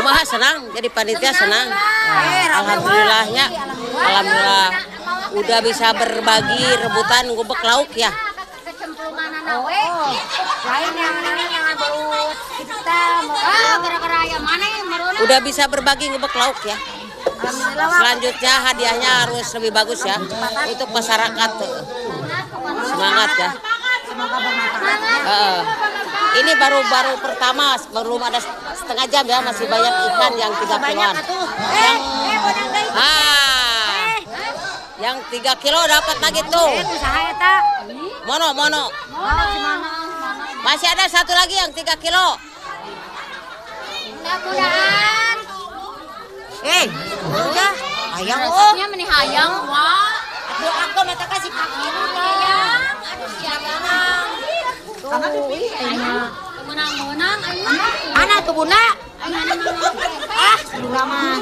kumaha senang jadi panitia senang. Alhamdulillahnya, alhamdulillah udah bisa berbagi rebutan gubek lauk ya. Lain yang baut kita gara-gara ayam mana yang udah bisa berbagi gubek lauk ya. Selanjutnya hadiahnya harus lebih bagus ya untuk masyarakat. Semangat ya. Ini baru pertama, belum ada setengah jam ya, masih banyak ikan yang 3 kiloan. Yang 3 kilo dapat lagi tuh. Mono. Masih ada satu lagi yang 3 kilo. Udah. Hayang Maksudnya meni hayang, wah. Aduh aku mata kasih kaki. Aduh siapa? Menang. Mana tuh Bunda? Bunga mah.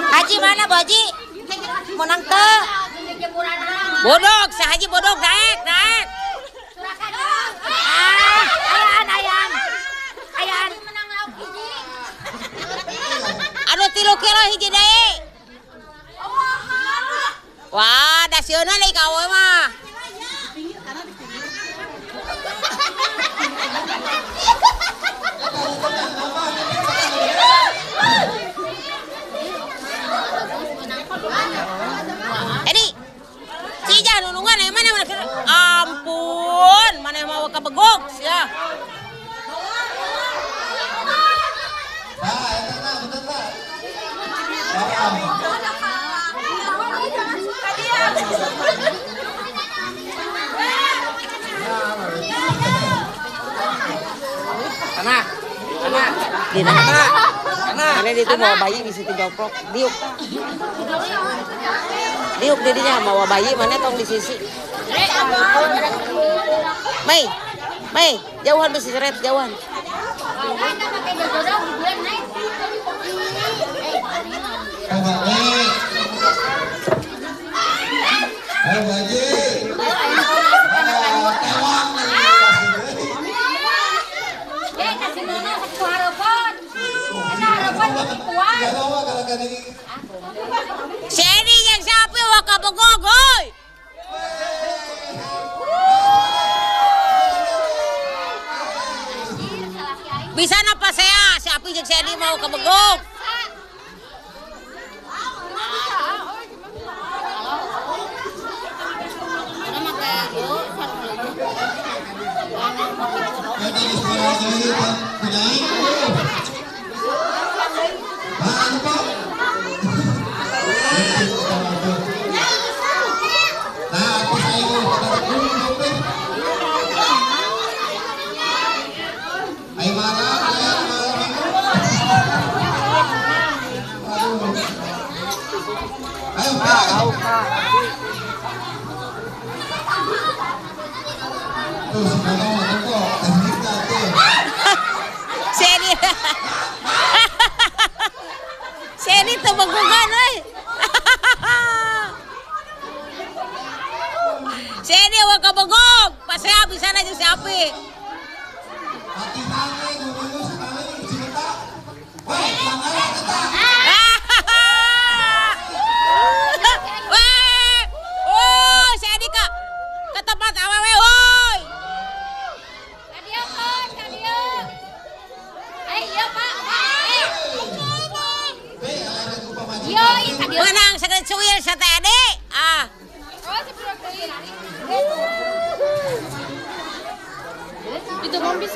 Haji mana Bu Haji? Menang teh. Bodog, si Haji bodog naik. Ayaan. Anu 3 kilo hiji deui. Wah, da sieuna deui ka awewe mah. Edi, cijah nulungan mana ampun, mana mau kabegok ya. Anak. Karena dia tuh bawa bayi di situ joplok, diuk didinya bawa bayi mana tong di sisi. Mei, jauhan besi seret jauhan. Sini yang sapi waka begogoy. Bisa napa saya si api jeung Seni mau ke begog. Seni tuh begugan, woi. Seni waka begog, pas saya bisa aja si api. Seni ke tempat awewe, woi. Menang segera cuil sa tadi. Itu mau bisa